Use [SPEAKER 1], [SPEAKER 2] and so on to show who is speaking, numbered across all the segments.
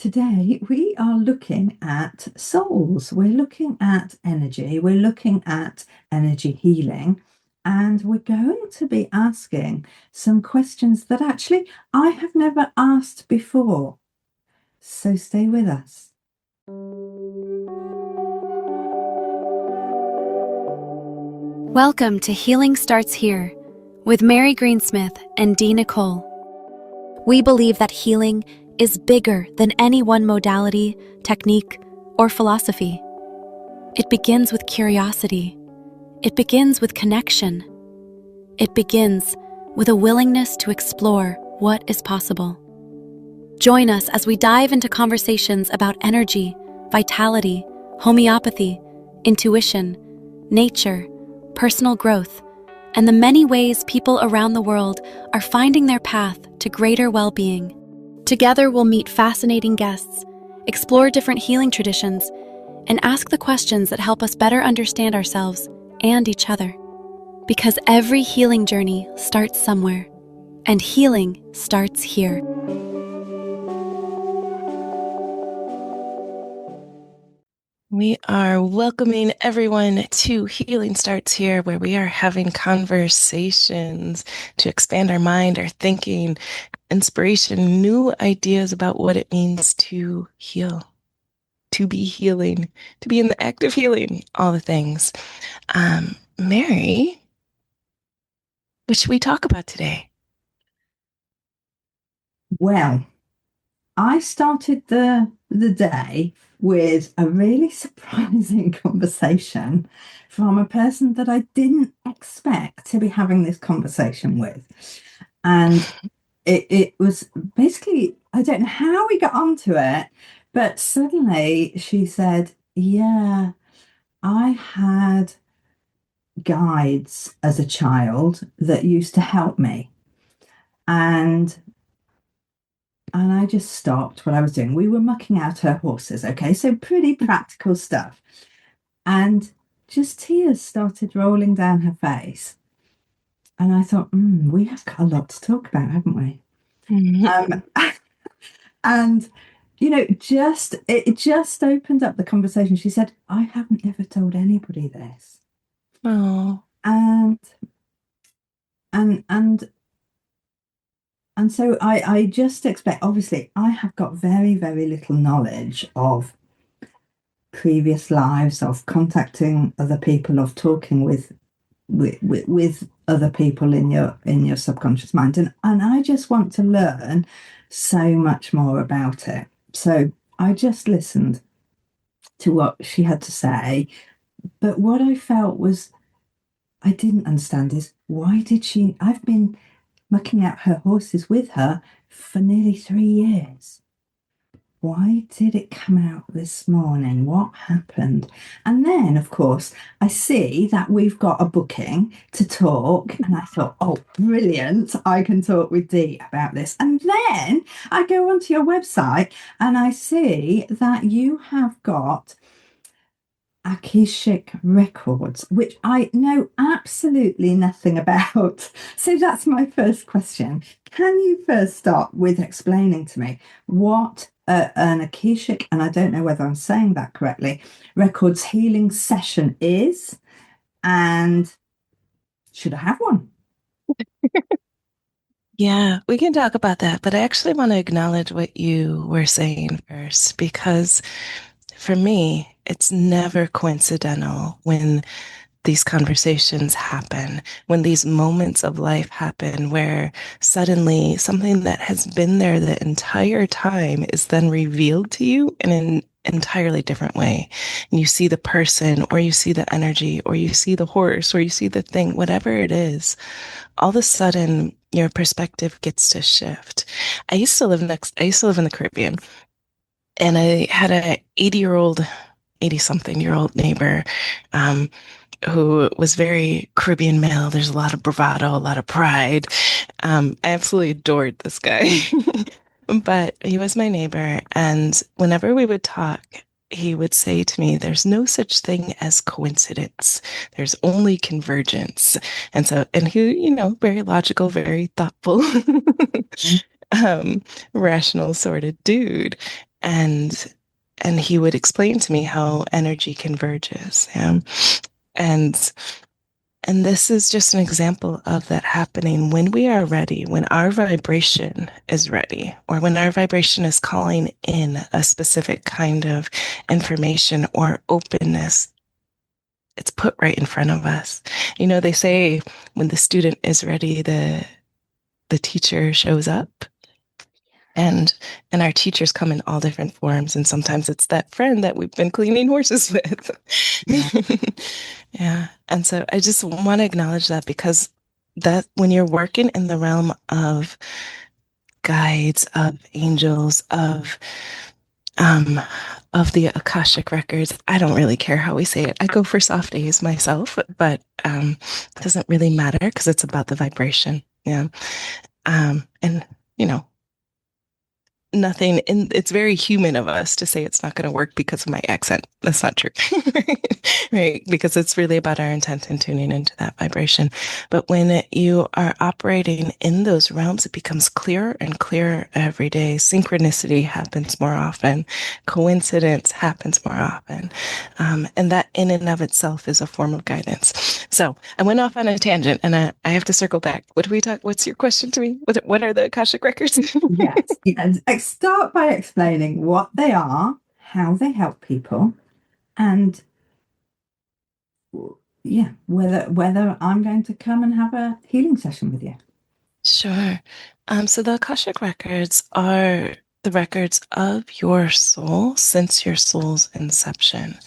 [SPEAKER 1] Today, we are looking at souls. We're looking at energy. We're looking at energy healing. And we're going to be asking some questions that actually I have never asked before. So stay with us.
[SPEAKER 2] Welcome to Healing Starts Here with Mary Greensmith and Dee Nicole. We believe that healing is bigger than any one modality, technique, or philosophy. It begins with curiosity. It begins with connection. It begins with a willingness to explore what is possible. Join us as we dive into conversations about energy, vitality, homeopathy, intuition, nature, personal growth, and the many ways people around the world are finding their path to greater well-being. Together, we'll meet fascinating guests, explore different healing traditions, and ask the questions that help us better understand ourselves and each other. Because every healing journey starts somewhere, and healing starts here.
[SPEAKER 3] We are welcoming everyone to Healing Starts Here, where we are having conversations to expand our mind, our thinking, inspiration, new ideas about what it means to heal, to be healing, to be in the act of healing, all the things. Mary, what should we talk about today?
[SPEAKER 1] Well, I started the day with a really surprising conversation from a person that I didn't expect to be having this conversation with. And it was basically, I don't know how we got onto it, but suddenly she said, yeah, I had guides as a child that used to help me. And I just stopped what I was doing. We were mucking out her horses, okay? So pretty practical stuff. And just tears started rolling down her face. And I thought, we have got a lot to talk about, haven't we? Um, and it just opened up the conversation. She said, I haven't ever told anybody this.
[SPEAKER 3] Oh,
[SPEAKER 1] And and and and so I just expect, obviously, I have got very, very little knowledge of previous lives, of contacting other people, of talking with other people in your subconscious mind, and I just want to learn so much more about it. So I just listened to what she had to say, but what I felt was I didn't understand is why did she? I've been mucking out her horses with her for nearly 3 years. Why did it come out this morning? What happened? And then, of course, I see that we've got a booking to talk. And I thought, oh, brilliant. I can talk with Dee about this. And then I go onto your website and I see that you have got Akashic Records, which I know absolutely nothing about. So that's my first question. Can you first start with explaining to me what an Akashic, and I don't know whether I'm saying that correctly, records healing session is, and should I have one?
[SPEAKER 3] yeah, we can talk about that, but I actually want to acknowledge what you were saying first, because for me, it's never coincidental when these conversations happen, when these moments of life happen, where suddenly something that has been there the entire time is then revealed to you in an entirely different way. And you see the person, or you see the energy, or you see the horse, or you see the thing, whatever it is, all of a sudden your perspective gets to shift. I used to live in the Caribbean, and I had a 80 something year old neighbor, um, who was very Caribbean male. There's a lot of bravado, a lot of pride. I absolutely adored this guy. But he was my neighbor, and whenever we would talk, he would say to me, there's no such thing as coincidence. There's only convergence. And he, very logical, very thoughtful,
[SPEAKER 1] Mm.
[SPEAKER 3] um, rational sort of dude. and he would explain to me how energy converges. Yeah. And this is just an example of that happening when we are ready, when our vibration is ready, or when our vibration is calling in a specific kind of information or openness. It's put right in front of us. You know, they say when the student is ready, the teacher shows up. And our teachers come in all different forms, and sometimes it's that friend that we've been cleaning horses with.
[SPEAKER 1] Yeah.
[SPEAKER 3] Yeah. And so I just want to acknowledge that, because that when you're working in the realm of guides, of angels, um of the Akashic Records, I don't really care how we say it. I go for soft A's myself, but it doesn't really matter because it's about the vibration. Yeah. And you know, nothing in it's very human of us to say it's not going to work because of my accent. That's not true. Right, because it's really about our intent and tuning into that vibration. But when you are operating in those realms, it becomes clearer and clearer every day. Synchronicity happens more often, coincidence happens more often, and that in and of itself is a form of guidance. So I went off on a tangent, and I have to circle back. What do we talk? What's your question to me? What are the Akashic Records?
[SPEAKER 1] Yes. And start by explaining what they are, how they help people, and yeah, whether I'm going to come and have a healing session with you.
[SPEAKER 3] Sure. So the Akashic Records are the records of your soul since your soul's inception.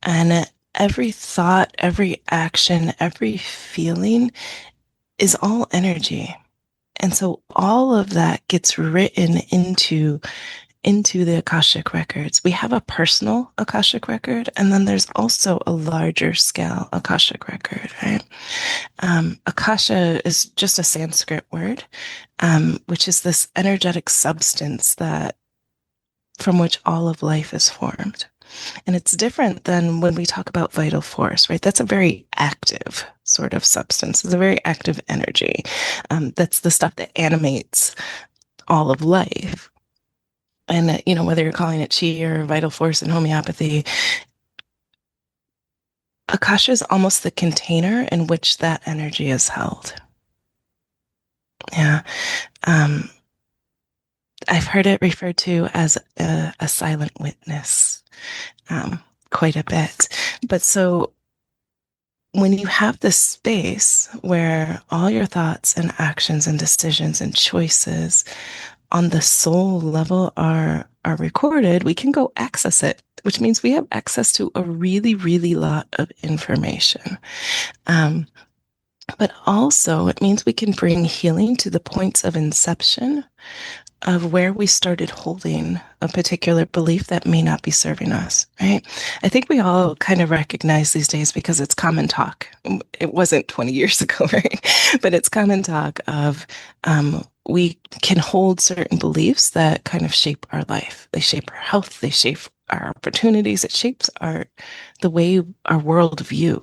[SPEAKER 3] And every thought, every action, every feeling is all energy. And so all of that gets written into the Akashic Records. We have a personal Akashic Record, and then there's also a larger scale Akashic Record, right? Akasha is just a Sanskrit word, which is this energetic substance that from which all of life is formed. And it's different than when we talk about vital force, right? That's a very active sort of substance. It's a very active energy. That's the stuff that animates all of life. And, you know, whether you're calling it chi or vital force in homeopathy, Akasha is almost the container in which that energy is held. Yeah. Um, I've heard it referred to as a silent witness quite a bit. But so when you have this space where all your thoughts and actions and decisions and choices on the soul level are recorded, we can go access it, which means we have access to a really, really lot of information. But also, it means we can bring healing to the points of inception of where we started holding a particular belief that may not be serving us, right? I think we all kind of recognize these days because it's common talk. It wasn't 20 years ago, right? But it's common talk of we can hold certain beliefs that kind of shape our life. They shape our health. They shape our opportunities. It shapes the way our worldview.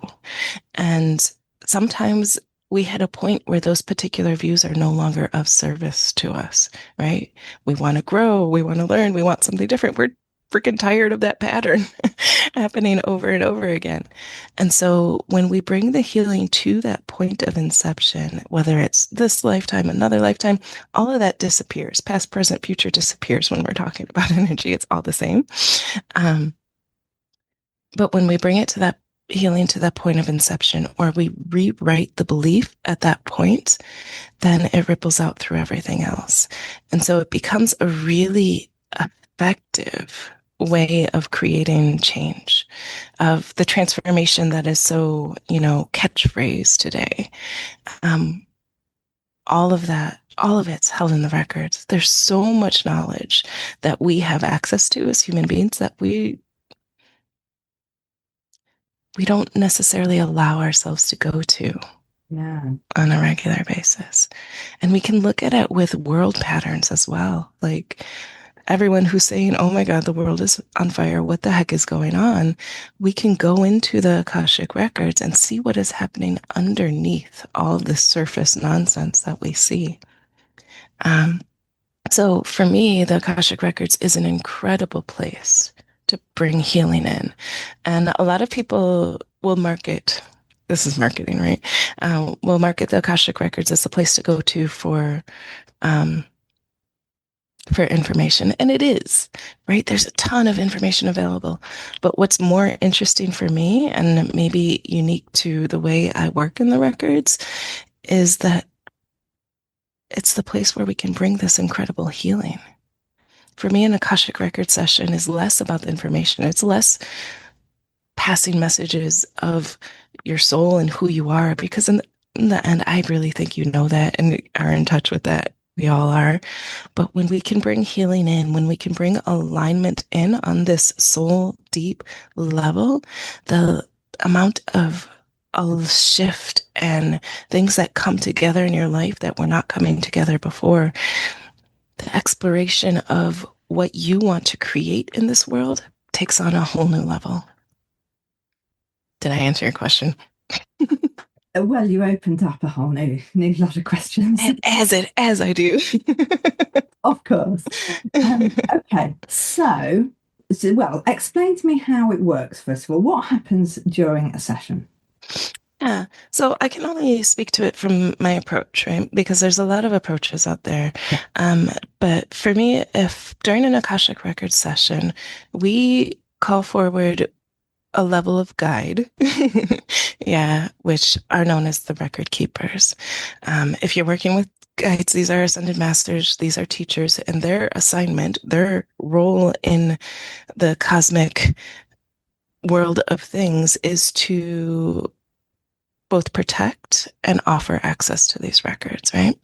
[SPEAKER 3] And sometimes we hit a point where those particular views are no longer of service to us, right? We want to grow, we want to learn, we want something different. We're freaking tired of that pattern happening over and over again. And so when we bring the healing to that point of inception, whether it's this lifetime, another lifetime, all of that disappears. Past, present, future disappears when we're talking about energy. It's all the same. But when we bring it to that healing to that point of inception, or we rewrite the belief at that point, then it ripples out through everything else. And so it becomes a really effective way of creating change, of the transformation that is so, catchphrase today. All of that, all of it's held in the records. There's so much knowledge that we have access to as human beings that we don't necessarily allow ourselves to go to on a regular basis. And we can look at it with world patterns as well. Like everyone who's saying, oh my God, the world is on fire. What the heck is going on? We can go into the Akashic Records and see what is happening underneath all of the surface nonsense that we see. So for me, the Akashic Records is an incredible place to bring healing in. And a lot of people will market, this is marketing, right? Will market the Akashic Records as the place to go to um, for information. And it is, right? There's a ton of information available. But what's more interesting for me, and maybe unique to the way I work in the records, is that it's the place where we can bring this incredible healing. For me, an Akashic record session is less about the information. It's less passing messages of your soul and who you are, because in the end, I really think you know that and are in touch with that. We all are. But when we can bring healing in, when we can bring alignment in on this soul deep level, the amount of a shift and things that come together in your life that were not coming together before, the exploration of what you want to create in this world takes on a whole new level. Did I answer your question?
[SPEAKER 1] Well, you opened up a whole new lot of questions.
[SPEAKER 3] As I do.
[SPEAKER 1] Of course. Okay, so, well, explain to me how it works, first of all. What happens during a session?
[SPEAKER 3] Yeah. So I can only speak to it from my approach, right? Because there's a lot of approaches out there.
[SPEAKER 1] Yeah.
[SPEAKER 3] But for me, if during an Akashic Records session, we call forward a level of guide, yeah, which are known as the record keepers. If you're working with guides, these are ascended masters, these are teachers, and their assignment, their role in the cosmic world of things is to both protect and offer access to these records, right?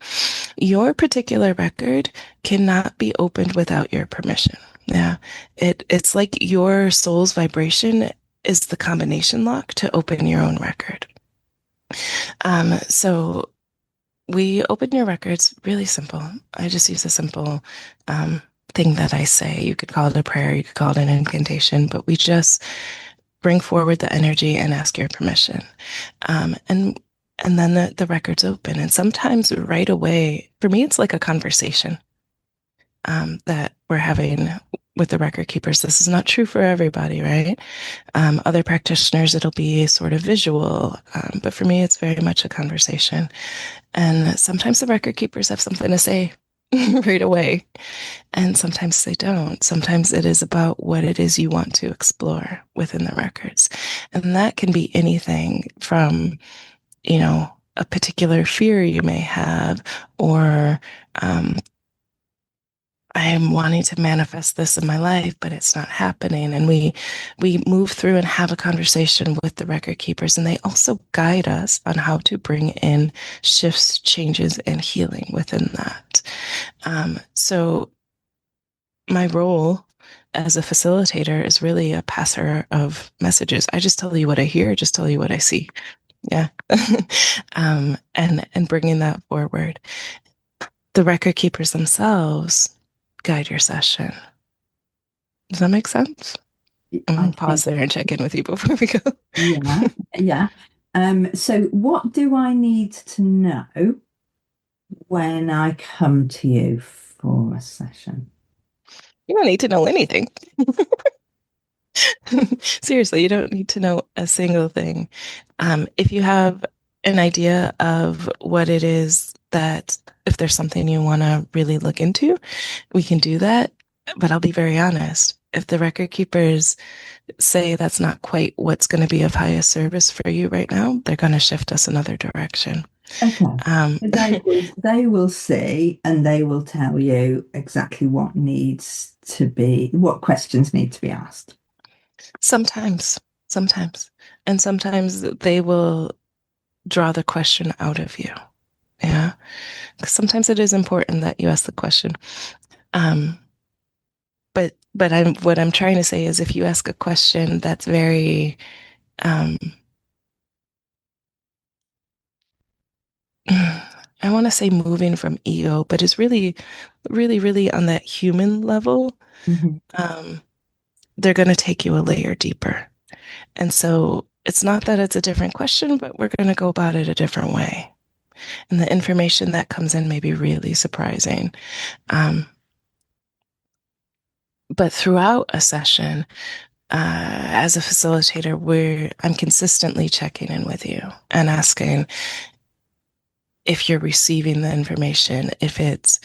[SPEAKER 3] Your particular record cannot be opened without your permission. Yeah. It's like your soul's vibration is the combination lock to open your own record. So we open your records really simple. I just use a simple thing that I say. You could call it a prayer, you could call it an incantation, but we just bring forward the energy and ask your permission. And then the record's open. And sometimes right away, for me, it's like a conversation that we're having with the record keepers. This is not true for everybody, right? Other practitioners, it'll be sort of visual. But for me, it's very much a conversation. And sometimes the record keepers have something to say right away. And sometimes they don't. Sometimes it is about what it is you want to explore within the records. And that can be anything from, a particular fear you may have, or I am wanting to manifest this in my life, but it's not happening. And we move through and have a conversation with the record keepers, and they also guide us on how to bring in shifts, changes, and healing within that. So my role as a facilitator is really a passer of messages. I just tell you what I hear, just tell you what I see. Yeah. And bringing that forward. The record keepers themselves guide your session. Does that make sense? I'm going to pause there and check in with you before we go.
[SPEAKER 1] Yeah. So what do I need to know when I come to you for a session?
[SPEAKER 3] You don't need to know anything. Seriously, you don't need to know a single thing. If you have an idea of what it is that, if there's something you want to really look into, we can do that. But I'll be very honest. If the record keepers say that's not quite what's going to be of highest service for you right now, they're going to shift us another direction.
[SPEAKER 1] Okay. They will see, and they will tell you exactly what questions need to be asked.
[SPEAKER 3] Sometimes. And sometimes they will draw the question out of you. Yeah. Because sometimes it is important that you ask the question. But what I'm trying to say is, if you ask a question that's very I want to say moving from ego, but it's really, really, really on that human level.
[SPEAKER 1] Mm-hmm.
[SPEAKER 3] They're going to take you a layer deeper. And so it's not that it's a different question, but we're going to go about it a different way. And the information that comes in may be really surprising. But throughout a session, as a facilitator, I'm consistently checking in with you and asking if you're receiving the information, if it's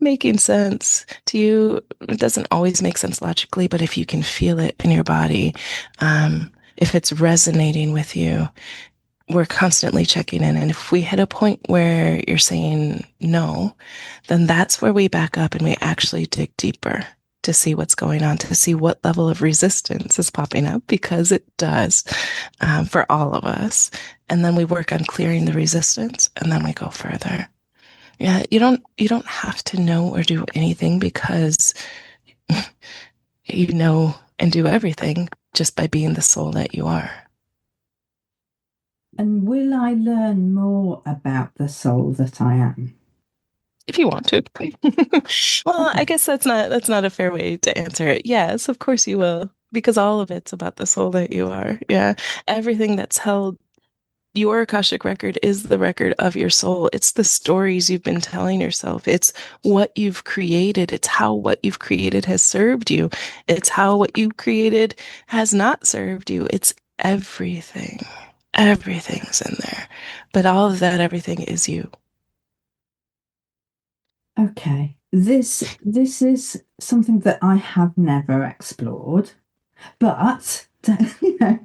[SPEAKER 3] making sense to you. It doesn't always make sense logically, but if you can feel it in your body, if it's resonating with you, we're constantly checking in. And if we hit a point where you're saying no, then that's where we back up and we actually dig deeper to see what's going on, to see what level of resistance is popping up, because it does, for all of us. And then we work on clearing the resistance, and then we go further. Yeah, you don't have to know or do anything, because you know and do everything just by being the soul that you are.
[SPEAKER 1] And will I learn more about the soul that I am?
[SPEAKER 3] If you want to. Well, I
[SPEAKER 1] Okay.
[SPEAKER 3] guess that's not a fair way to answer it. Yes, of course you will, because all of it's about the soul that you are. Yeah. Everything that's held, your Akashic record is the record of your soul. It's the stories you've been telling yourself. It's what you've created. It's how what you've created has served you. It's how what you created has not served you. It's everything. Everything's in there. But all of that, everything is you.
[SPEAKER 1] Okay. This is something that I have never explored, but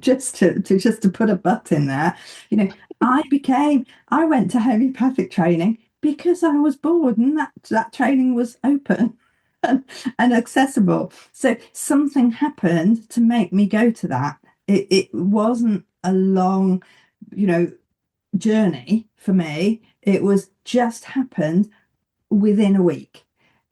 [SPEAKER 1] just to put a but in there, I went to homeopathic training because I was bored, and that training was open and accessible. So something happened to make me go to that. It wasn't a long, you know, journey for me. It was just happened within a week.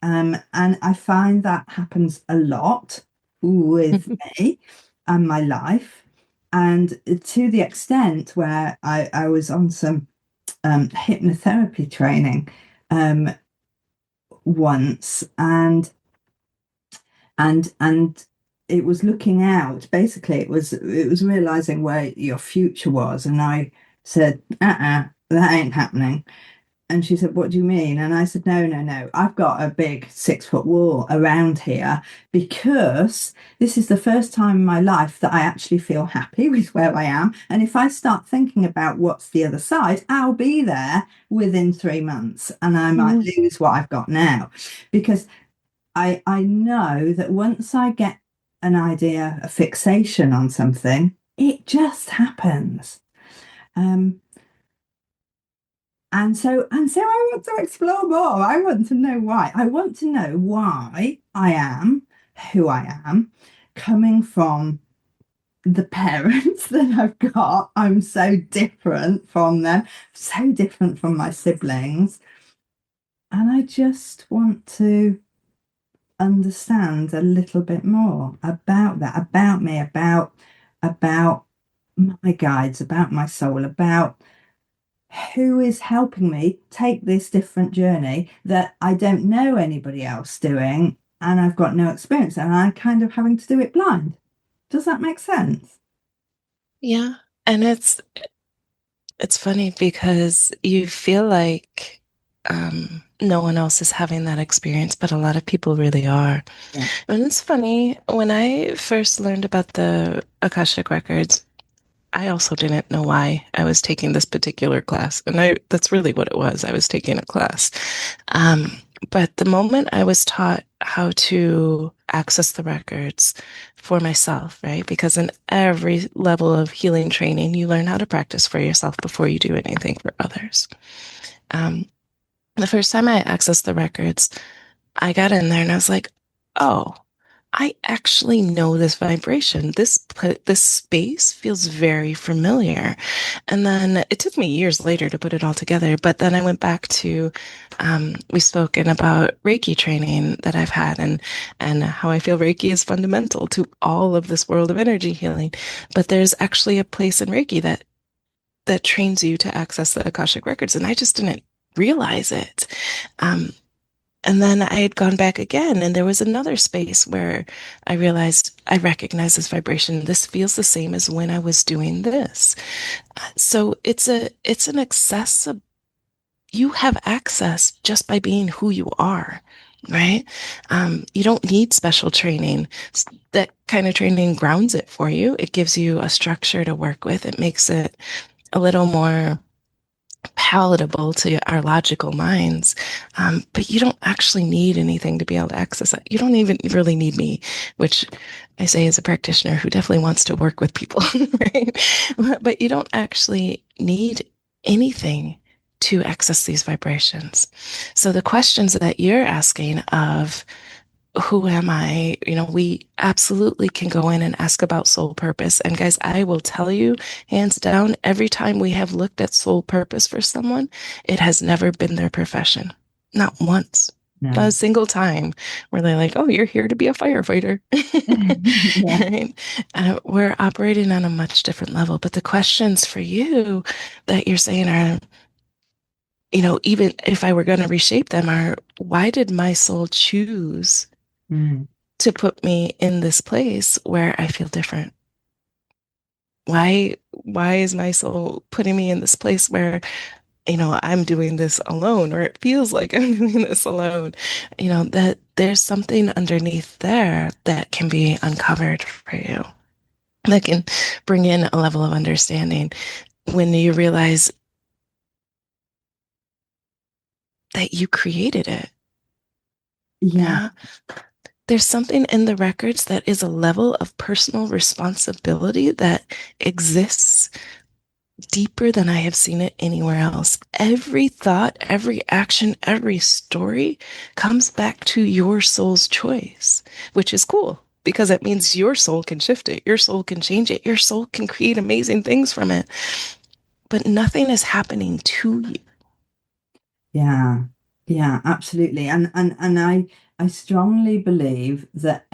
[SPEAKER 1] And I find that happens a lot with me and my life. And to the extent where I was on some hypnotherapy training um, once, and it was looking out. Basically, it was realizing where your future was. And I said, that ain't happening. And she said, "What do you mean?" And I said, "No, no, no. I've got a big 6 foot wall around here because this is the first time in my life that I actually feel happy with where I am. And if I start thinking about what's the other side, I'll be there within 3 months and I might
[SPEAKER 3] Mhm.
[SPEAKER 1] lose what I've got now. Because I know that once I get an idea, a fixation on something, it just happens. Um, and so I want to explore more. I want to know why. I want to know why I am who I am, coming from the parents that I've got. I'm so different from them, so different from my siblings. And I just want to understand a little bit more about that, about me, about my guides, about my soul, about who is helping me take this different journey that I don't know anybody else doing, and I've got no experience, and I'm kind of having to do it blind. Does that make sense?
[SPEAKER 3] Yeah. And it's funny because you feel like no one else is having that experience, but a lot of people really are.
[SPEAKER 1] Yeah.
[SPEAKER 3] And it's funny, when I first learned about the Akashic Records, I also didn't know why I was taking this particular class. And that's really what it was. I was taking a class. Um, but the moment I was taught how to access the records for myself, right? Because in every level of healing training, you learn how to practice for yourself before you do anything for others. Um, the first time I accessed the records, I got in there and I was like, oh, I actually know this vibration. This space feels very familiar. And then it took me years later to put it all together. But then I went back to, we've spoken about Reiki training that I've had, and how I feel Reiki is fundamental to all of this world of energy healing. But there's actually a place in Reiki that trains you to access the Akashic records, and I just didn't realize it. Um, and then I had gone back again, and there was another space where I realized I recognize this vibration. This feels the same as when I was doing this. So it's an access. You have access just by being who you are. right? You don't need special training. That kind of training grounds it for you. It gives you a structure to work with. It makes it a little more palatable to our logical minds. But you don't actually need anything to be able to access it. You don't even really need me, which I say as a practitioner who definitely wants to work with people, right? But you don't actually need anything to access these vibrations. So the questions that you're asking of who am I? We absolutely can go in and ask about soul purpose. And guys, I will tell you, hands down, every time we have looked at soul purpose for someone, it has never been their profession. Not once. Not a
[SPEAKER 1] No.
[SPEAKER 3] single time where they're like, oh, you're here to be a firefighter.
[SPEAKER 1] Yeah.
[SPEAKER 3] Right? We're operating on a much different level. But the questions for you that you're saying are, even if I were going to reshape them, are why did my soul choose
[SPEAKER 1] Mm.
[SPEAKER 3] to put me in this place where I feel different? Why is my soul putting me in this place where, I'm doing this alone, or it feels like I'm doing this alone? That there's something underneath there that can be uncovered for you, that can bring in a level of understanding when you realize that you created it.
[SPEAKER 1] Yeah.
[SPEAKER 3] Yeah. There's something in the records that is a level of personal responsibility that exists deeper than I have seen it anywhere else. Every thought, every action, every story comes back to your soul's choice, which is cool because it means your soul can shift it, your soul can change it, your soul can create amazing things from it. But nothing is happening to you.
[SPEAKER 1] Yeah. Yeah, absolutely. And I strongly believe that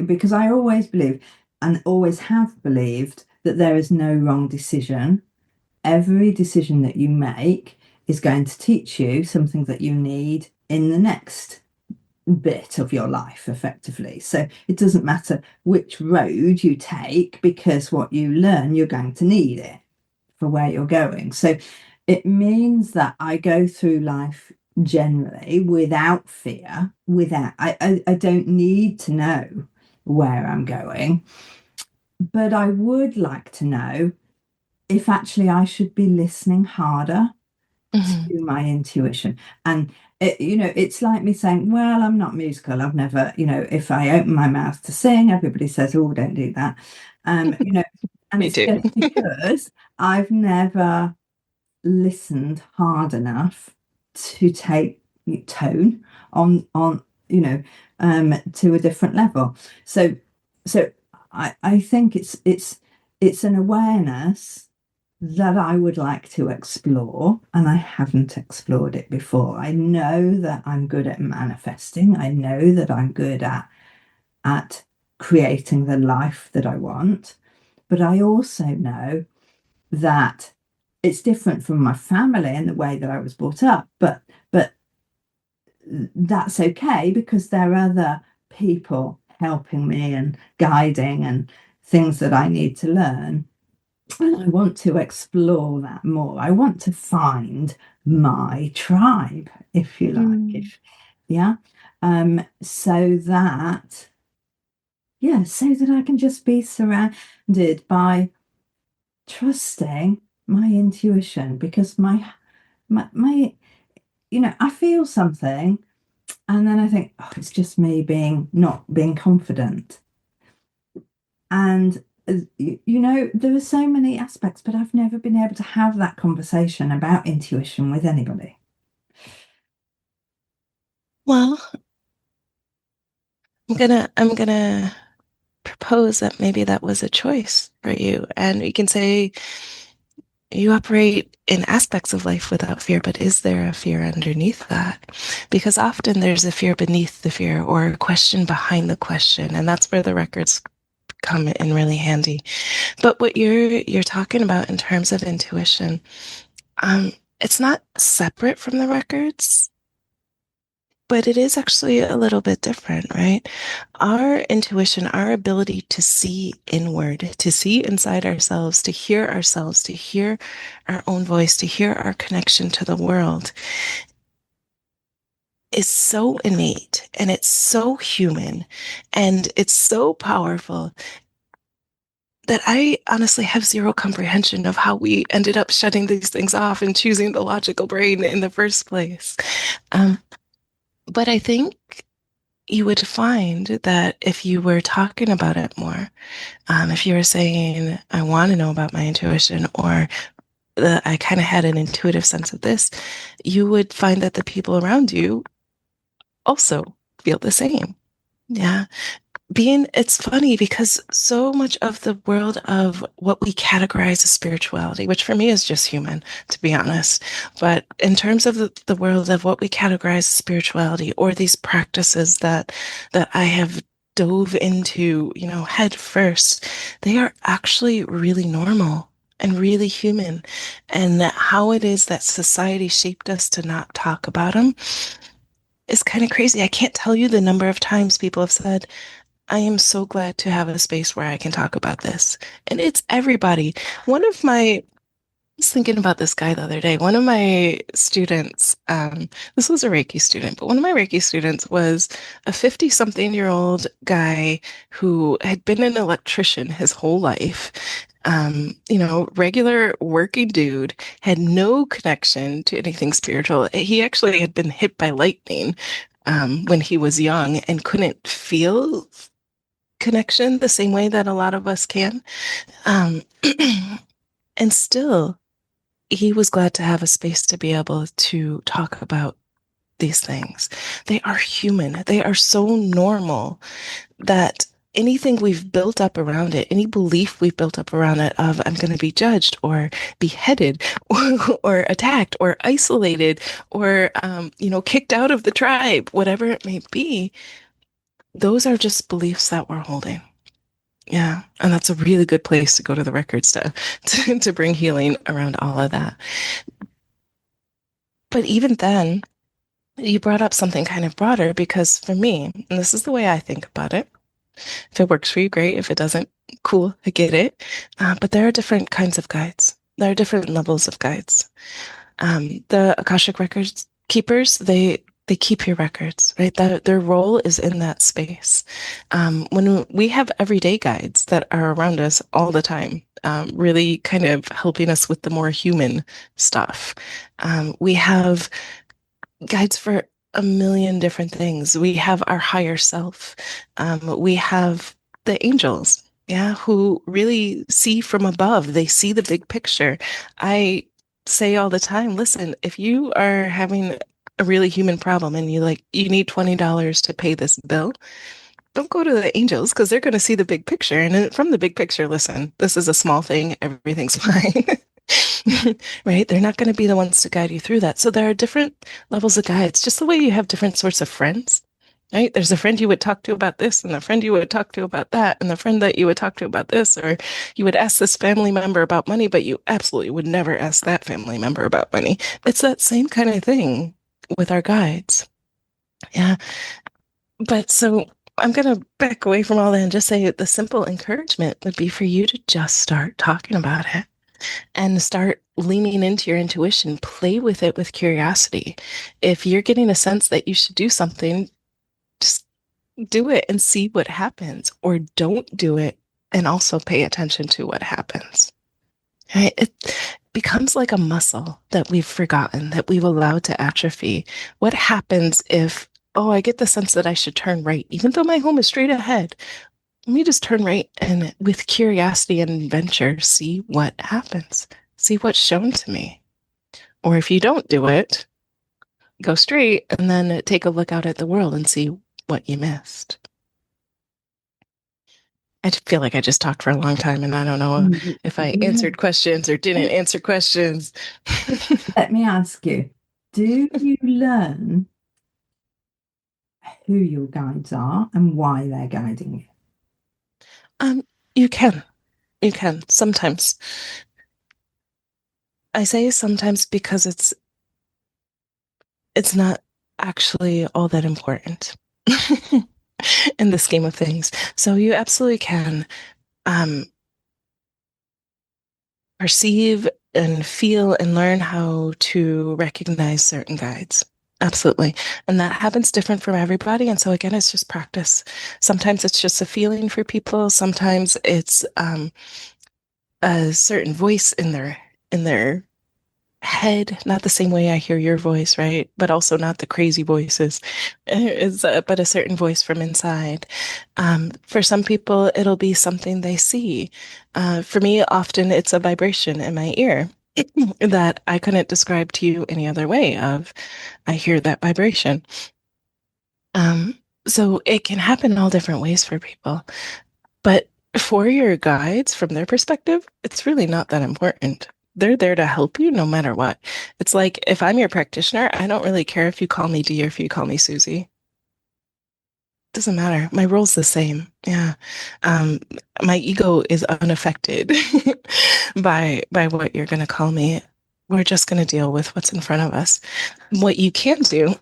[SPEAKER 1] because I always believe and always have believed that there is no wrong decision. Every decision that you make is going to teach you something that you need in the next bit of your life, effectively. So it doesn't matter which road you take, because what you learn, you're going to need it for where you're going. So it means that I go through life generally without fear, I don't need to know where I'm going, but I would like to know if actually I should be listening harder
[SPEAKER 3] Mhm.
[SPEAKER 1] to my intuition. And it's like me saying, well, I'm not musical. I've never, if I open my mouth to sing, everybody says, oh, don't do that. And
[SPEAKER 3] Me
[SPEAKER 1] it's
[SPEAKER 3] too.
[SPEAKER 1] just because I've never listened hard enough to take tone on to a different level. So I think it's an awareness that I would like to explore, and I haven't explored it before. I know that I'm good at manifesting. I know that I'm good at creating the life that I want, but I also know that it's different from my family and the way that I was brought up, but that's okay, because there are other people helping me and guiding and things that I need to learn. And I want to explore that more. I want to find my tribe, if you like.
[SPEAKER 3] Mm.
[SPEAKER 1] If yeah. So that so that I can just be surrounded by trusting my intuition, because my I feel something, and then I think, oh, it's just me being not being confident. And there are so many aspects, but I've never been able to have that conversation about intuition with anybody.
[SPEAKER 3] Well, I'm gonna propose that maybe that was a choice for you. And you can say you operate in aspects of life without fear, but is there a fear underneath that? Because often there's a fear beneath the fear, or a question behind the question, and that's where the records come in really handy. But what you're talking about in terms of intuition, it's not separate from the records, but it is actually a little bit different, right? Our intuition, our ability to see inward, to see inside ourselves, to hear our own voice, to hear our connection to the world is so innate and it's so human and it's so powerful that I honestly have zero comprehension of how we ended up shutting these things off and choosing the logical brain in the first place. Um, but I think you would find that if you were talking about it more, if you were saying, I want to know about my intuition, or I kind of had an intuitive sense of this, you would find that the people around you also feel the same. Yeah. It's funny because so much of the world of what we categorize as spirituality, which for me is just human, to be honest, but in terms of the world of what we categorize as spirituality or these practices that I have dove into, head first, they are actually really normal and really human. And how it is that society shaped us to not talk about them is kind of crazy. I can't tell you the number of times people have said, I am so glad to have a space where I can talk about this. And it's everybody. One of my, I was thinking about this guy the other day. One of my students, this was a Reiki student, but one of my Reiki students was a 50-something-year-old guy who had been an electrician his whole life. Regular working dude, had no connection to anything spiritual. He actually had been hit by lightning when he was young and couldn't feel connection the same way that a lot of us can. Um, and still, he was glad to have a space to be able to talk about these things. They are human. They are so normal that anything we've built up around it, any belief we've built up around it of I'm going to be judged or beheaded or attacked or isolated or, kicked out of the tribe, whatever it may be, those are just beliefs that we're holding. Yeah, and that's a really good place to go to the records to bring healing around all of that. But even then, you brought up something kind of broader because for me, and this is the way I think about it, if it works for you, great. If it doesn't, cool, I get it. But there are different kinds of guides. There are different levels of guides. The Akashic Records keepers, they keep your records, right? Their role is in that space. When we have everyday guides that are around us all the time, really kind of helping us with the more human stuff. We have guides for a million different things. We have our higher self. We have the angels, yeah, who really see from above. They see the big picture. I say all the time, listen, if you are having a really human problem and you need $20 to pay this bill, don't go to the angels because they're going to see the big picture. And from the big picture, listen, this is a small thing. Everything's fine. Right? They're not going to be the ones to guide you through that. So there are different levels of guides, just the way you have different sorts of friends, right? There's a friend you would talk to about this, and a friend you would talk to about that, and the friend that you would talk to about this, or you would ask this family member about money, but you absolutely would never ask that family member about money. It's that same kind of thing with our guides. Yeah. But so I'm going to back away from all that and just say the simple encouragement would be for you to just start talking about it and start leaning into your intuition. Play with it with curiosity. If you're getting a sense that you should do something, just do it and see what happens, or don't do it and also pay attention to what happens. Right? It becomes like a muscle that we've forgotten, that we've allowed to atrophy. What happens if, oh, I get the sense that I should turn right, even though my home is straight ahead? Let me just turn right and with curiosity and adventure, see what happens, see what's shown to me. Or if you don't do it, go straight and then take a look out at the world and see what you missed. I feel like I just talked for a long time and I don't know if I answered questions or didn't answer questions.
[SPEAKER 1] Let me ask you, do you learn who your guides are and why they're guiding you?
[SPEAKER 3] You can. You can sometimes. I say sometimes because it's not actually all that important in the scheme of things. So you absolutely can perceive and feel and learn how to recognize certain guides. Absolutely. And that happens different from everybody. And so again, it's just practice. Sometimes it's just a feeling for people. Sometimes it's a certain voice in their head, not the same way I hear your voice, right? But also not the crazy voices. But a certain voice from inside. For some people, it'll be something they see. For me, often it's a vibration in my ear that I couldn't describe to you any other way of I hear that vibration. Um, so it can happen all different ways for people. But for your guides, from their perspective, it's really not that important. They're there to help you no matter what. It's like if I'm your practitioner, I don't really care if you call me Dee or if you call me Susie. Doesn't matter. My role's the same. Yeah. Um, my ego is unaffected by what you're going to call me. We're just going to deal with what's in front of us. What you can do,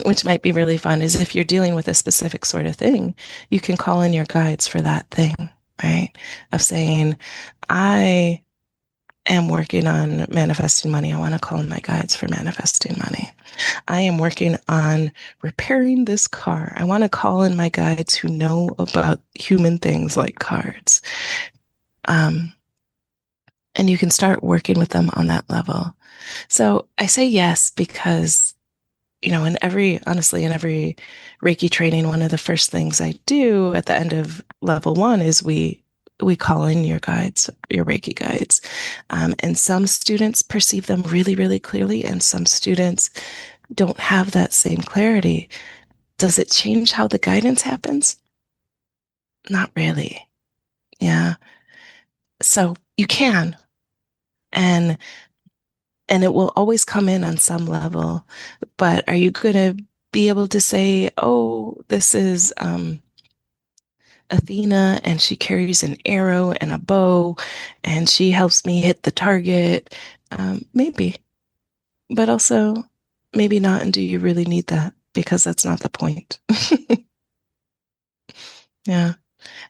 [SPEAKER 3] which might be really fun, is if you're dealing with a specific sort of thing, you can call in your guides for that thing, right? Of saying, I am working on manifesting money. I want to call in my guides for manifesting money. I am working on repairing this car. I want to call in my guides who know about human things like cards. Um, and you can start working with them on that level. So I say yes because, honestly, in every Reiki training, one of the first things I do at the end of level one is we call in your guides, your Reiki guides. And some students perceive them really, really clearly, and some students don't have that same clarity. Does it change how the guidance happens? Not really. Yeah. So you can, and it will always come in on some level. But are you going to be able to say, oh, this is Athena, and she carries an arrow and a bow, and she helps me hit the target? Maybe, but also maybe not. And do you really need that? Because that's not the point. Yeah.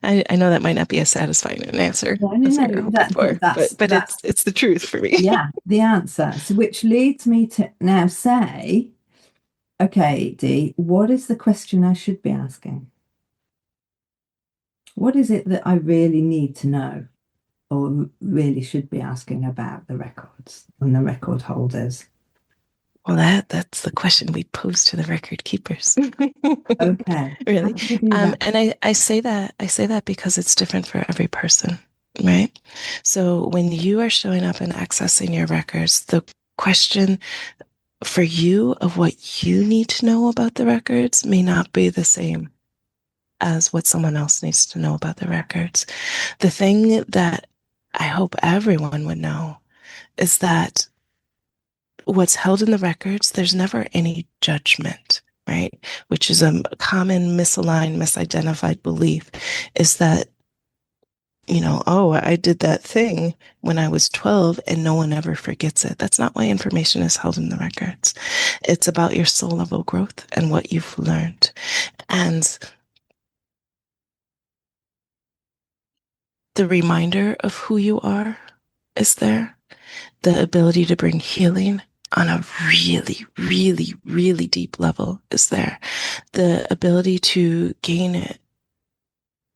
[SPEAKER 3] I know that might not be as satisfying an answer
[SPEAKER 1] No,
[SPEAKER 3] as
[SPEAKER 1] no,
[SPEAKER 3] you're
[SPEAKER 1] no.
[SPEAKER 3] hoping for, but it's the truth for me.
[SPEAKER 1] Yeah, the answer. So, which leads me to now say, okay, Dee, what is the question I should be asking? What is it that I really need to know, or really should be asking about the records and the record holders?
[SPEAKER 3] Well, that's the question we pose to the record keepers.
[SPEAKER 1] Okay, how
[SPEAKER 3] Really.
[SPEAKER 1] do we do that?
[SPEAKER 3] And I say that because it's different for every person, right? So when you are showing up and accessing your records, the question for you of what you need to know about the records may not be the same as what someone else needs to know about the records. The thing that I hope everyone would know is that what's held in the records, there's never any judgment, right? Which is a common misaligned, misidentified belief is that, oh, I did that thing when I was 12 and no one ever forgets it. That's not why information is held in the records. It's about your soul level growth and what you've learned. And the reminder of who you are is there. The ability to bring healing on a really, really, really deep level is there. The ability to gain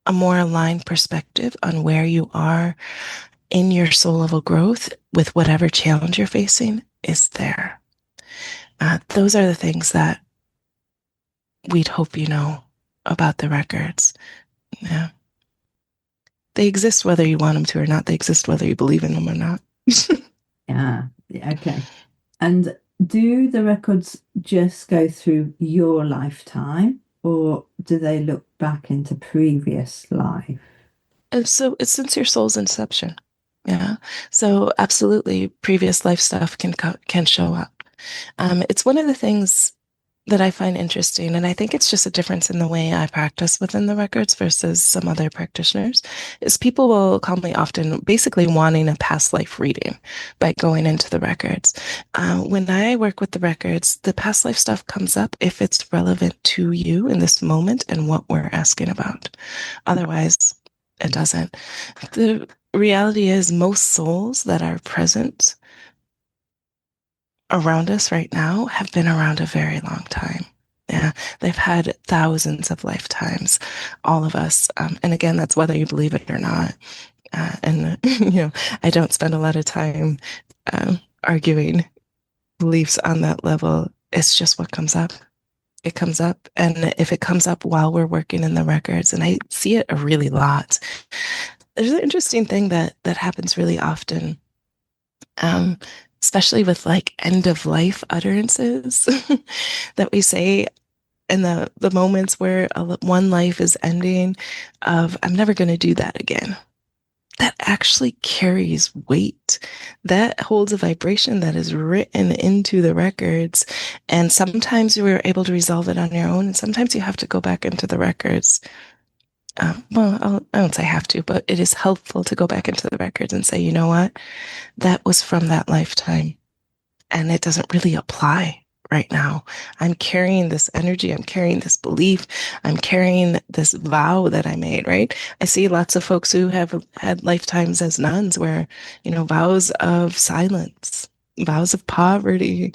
[SPEAKER 3] a more aligned perspective on where you are in your soul level growth with whatever challenge you're facing is there. Those are the things that we'd hope you know about the records. Yeah. They exist whether you want them to or not. They exist whether you believe in them or not.
[SPEAKER 1] Yeah, okay. And do the records just go through your lifetime, or do they look back into previous life?
[SPEAKER 3] And so it's since your soul's inception. Yeah. So absolutely, previous life stuff can show up. It's one of the things that I find interesting, and I think it's just a difference in the way I practice within the records versus some other practitioners, is people will call me often basically wanting a past life reading by going into the records. When I work with the records, the past life stuff comes up if it's relevant to you in this moment and what we're asking about. Otherwise, it doesn't. The reality is most souls that are present around us right now have been around a very long time. Yeah, they've had thousands of lifetimes, all of us. And again, that's whether you believe it or not. And, I don't spend a lot of time arguing beliefs on that level. It's just what comes up. It comes up. And if it comes up while we're working in the records, and I see it a really lot, there's an interesting thing that happens really often, um, especially with like end of life utterances that we say in the moments where one life is ending, of I'm never going to do that again. That actually carries weight. That holds a vibration that is written into the records. And sometimes you were able to resolve it on your own, and sometimes you have to go back into the records. I won't say have to, but it is helpful to go back into the records and say, you know what? That was from that lifetime, and it doesn't really apply right now. I'm carrying this energy, I'm carrying this belief, I'm carrying this vow that I made, right? I see lots of folks who have had lifetimes as nuns where, vows of silence, vows of poverty,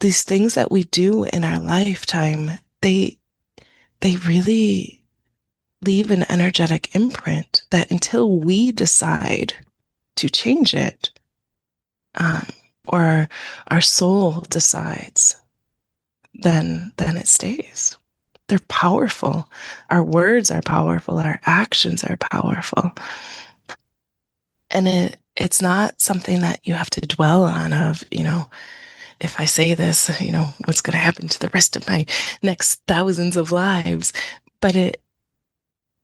[SPEAKER 3] these things that we do in our lifetime, they really leave an energetic imprint that until we decide to change it, um, or our soul decides, then it stays. They're powerful. Our words are powerful. Our actions are powerful. And it's not something that you have to dwell on of, if I say this, what's going to happen to the rest of my next thousands of lives. But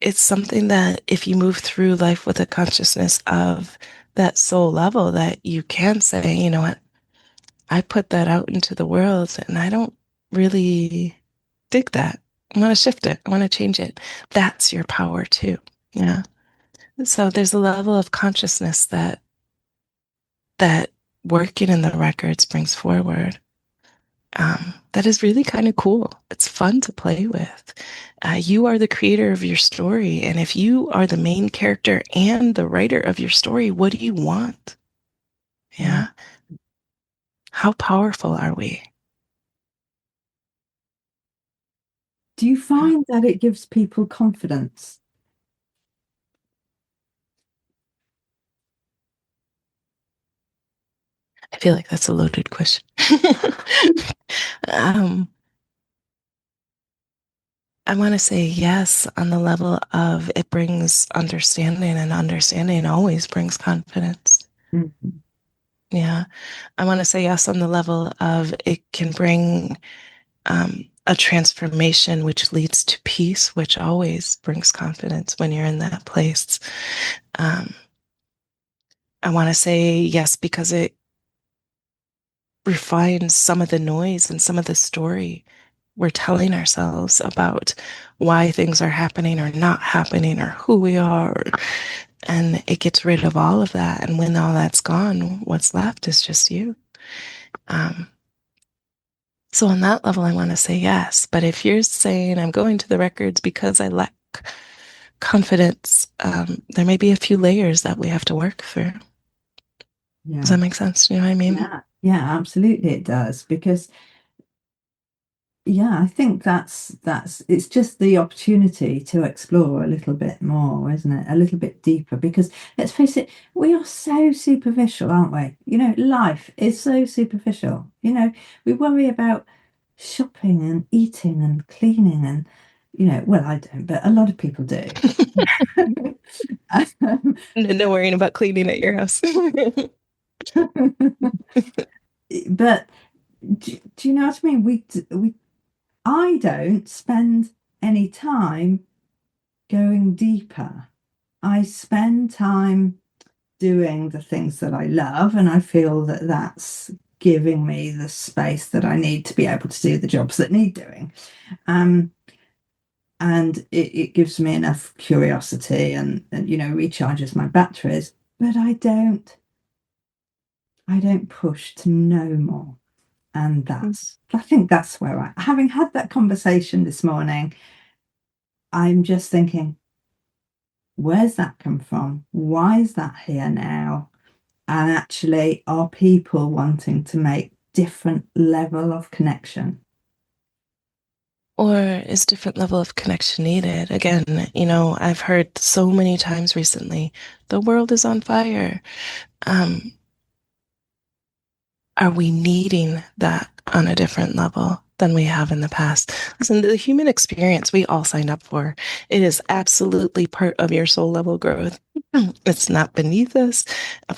[SPEAKER 3] it's something that if you move through life with a consciousness of that soul level, that you can say, you know what, I put that out into the world and I don't really dig that. I want to shift it. I want to change it. That's your power too. Yeah. So there's a level of consciousness that working in the records brings forward. That is really kind of cool. It's fun to play with. You are the creator of your story. And if you are the main character and the writer of your story, what do you want?
[SPEAKER 1] Yeah.
[SPEAKER 3] Yeah. How powerful are we?
[SPEAKER 1] Do you find that it gives people confidence?
[SPEAKER 3] I feel like that's a loaded question. um, I want to say yes on the level of it brings understanding, and understanding always brings confidence.
[SPEAKER 1] Mhm.
[SPEAKER 3] Yeah. I want to say yes on the level of it can bring a transformation which leads to peace, which always brings confidence when you're in that place. Um, I want to say yes because it refines some of the noise and some of the story we're telling ourselves about why things are happening or not happening or who we are. And it gets rid of all of that. And when all that's gone, what's left is just you. Um, so on that level, I want to say yes. But if you're saying I'm going to the records because I lack confidence, there may be a few layers that we have to work through. Does
[SPEAKER 1] Yeah.
[SPEAKER 3] that make sense? You know what I mean?
[SPEAKER 1] Yeah. Yeah, absolutely it does. Because yeah, I think that's it's just the opportunity to explore a little bit more, isn't it? A little bit deeper, because let's face it, we are so superficial, aren't we? Life is so superficial. We worry about shopping and eating and cleaning and well, I don't, but a lot of people do. Um,
[SPEAKER 3] No worrying about cleaning at your house.
[SPEAKER 1] but do you know what I mean? I don't spend any time going deeper. I spend time doing the things that I love, and I feel that that's giving me the space that I need to be able to do the jobs that need doing. Um, and it gives me enough curiosity and recharges my batteries. But I don't push to know more. And I think that's where having had that conversation this morning, I'm just thinking, where's that come from? Why is that here now? And actually, are people wanting to make different level of connection?
[SPEAKER 3] Or is different level of connection needed? Again, I've heard so many times recently, the world is on fire. Um, are we needing that on a different level than we have in the past? Listen, the human experience we all signed up for, it is absolutely part of your soul level growth. It's not beneath us.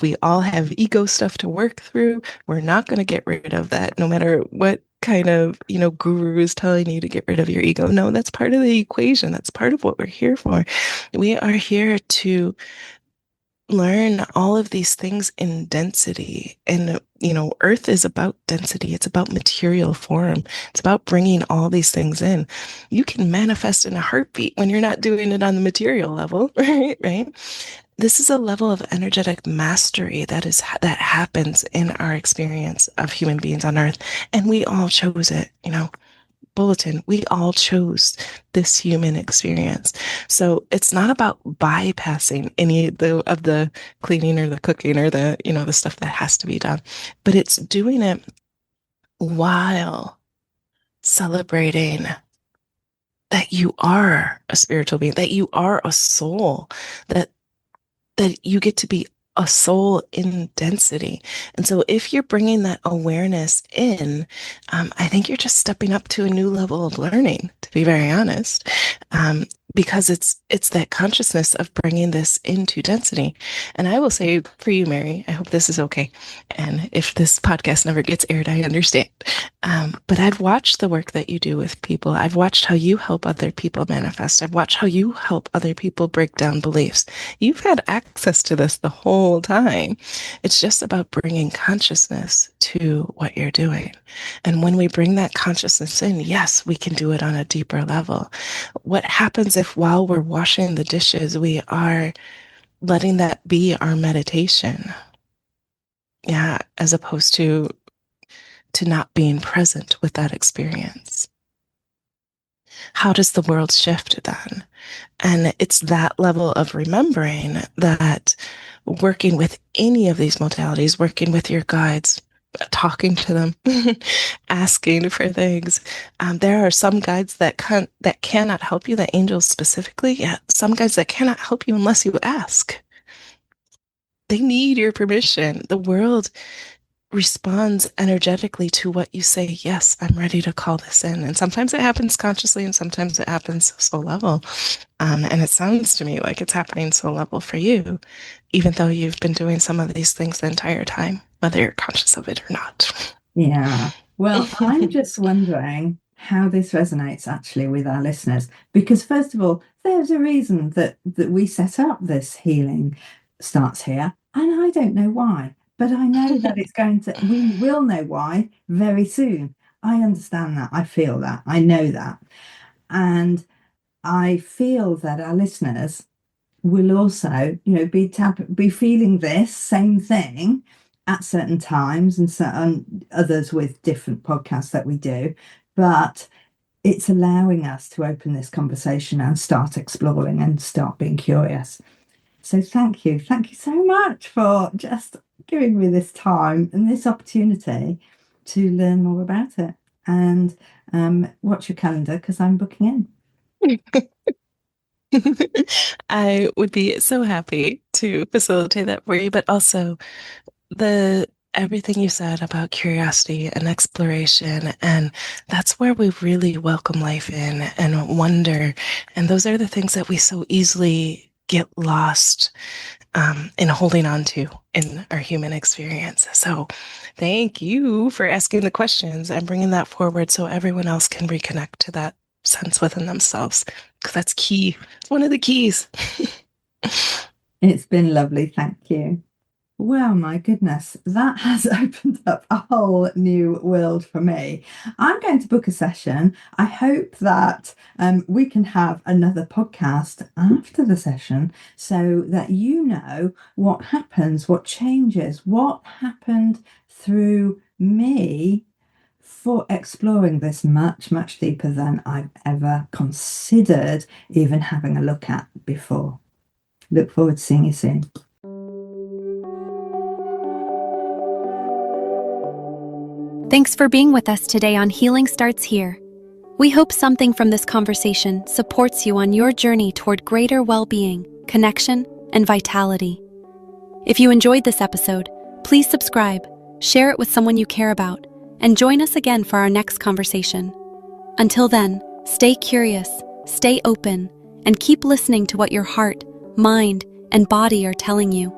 [SPEAKER 3] We all have ego stuff to work through. We're not going to get rid of that, no matter what kind of, guru is telling you to get rid of your ego. No, that's part of the equation. That's part of what we're here for. We are here to learn all of these things in density. And, Earth is about density, it's about material form, it's about bringing all these things in. You can manifest in a heartbeat when you're not doing it on the material level, right? Right. This is a level of energetic mastery that happens in our experience of human beings on Earth, and we all chose it. Bulletin, we all chose this human experience. So it's not about bypassing any of the cleaning or the cooking or the stuff that has to be done, but it's doing it while celebrating that you are a spiritual being, that you are a soul, that you get to be a soul in density. And so if you're bringing that awareness in, I think you're just stepping up to a new level of learning, to be very honest, because it's that consciousness of bringing this into density. And I will say for you, Mary, I hope this is okay. And if this podcast never gets aired, I understand. But I've watched the work that you do with people. I've watched how you help other people manifest. I've watched how you help other people break down beliefs. You've had access to this the whole time. It's just about bringing consciousness to what you're doing. And when we bring that consciousness in, yes, we can do it on a deeper level. What happens if while we're washing the dishes, we are letting that be our meditation? Yeah, as opposed to not being present with that experience. How does the world shift then? And it's that level of remembering that working with any of these modalities, working with your guides, talking to them, asking for things. There are some guides that cannot help you, the angels specifically. Yeah, some guides that cannot help you unless you ask. They need your permission. The world responds energetically to what you say. Yes, I'm ready to call this in. And sometimes it happens consciously and sometimes it happens soul level. And it sounds to me like it's happening soul level for you, even though you've been doing some of these things the entire time, whether you're conscious of it or not.
[SPEAKER 1] Yeah. Well, I'm just wondering how this resonates actually with our listeners, because first of all, there's a reason that we set up this healing starts here, and I don't know why, but I know that we will know why very soon. I understand that. I feel that. I know that. And I feel that our listeners will also, be feeling this same thing at certain times and certain others with different podcasts that we do. But it's allowing us to open this conversation and start exploring and start being curious. So thank you. Thank you so much for just giving me this time and this opportunity to learn more about it. And watch your calendar because I'm booking in.
[SPEAKER 3] I would be so happy to facilitate that for you, but also the everything you said about curiosity and exploration, and that's where we really welcome life in and wonder. And those are the things that we so easily get lost in holding on to in our human experience. So thank you for asking the questions and bringing that forward so everyone else can reconnect to that sense within themselves, because that's key. It's one of the keys.
[SPEAKER 1] It's been lovely. Thank you. Well, my goodness, that has opened up a whole new world for me. I'm going to book a session. I hope that we can have another podcast after the session so that you know what happens, what changes, what happened through me for exploring this much, much deeper than I've ever considered even having a look at before. Look forward to seeing you soon.
[SPEAKER 2] Thanks for being with us today on Healing Starts Here. We hope something from this conversation supports you on your journey toward greater well-being, connection, and vitality. If you enjoyed this episode, please subscribe, share it with someone you care about, and join us again for our next conversation. Until then, stay curious, stay open, and keep listening to what your heart, mind, and body are telling you,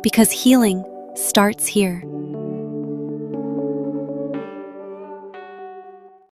[SPEAKER 2] because healing starts here.